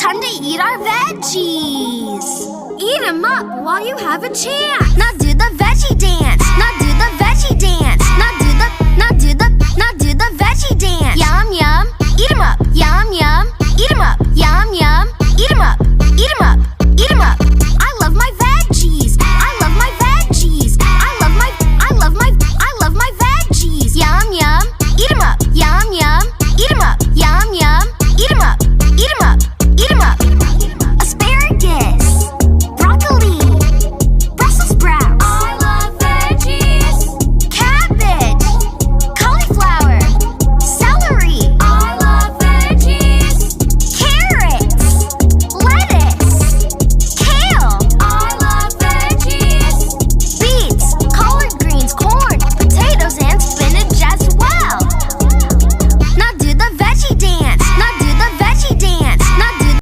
time to eat our veggies. Eat 'em up while you have a chance. Now do the veggie dance. Now do the veggie dance. Now do the veggie dance. Yum, yum. Eat 'em up. Yum, yum.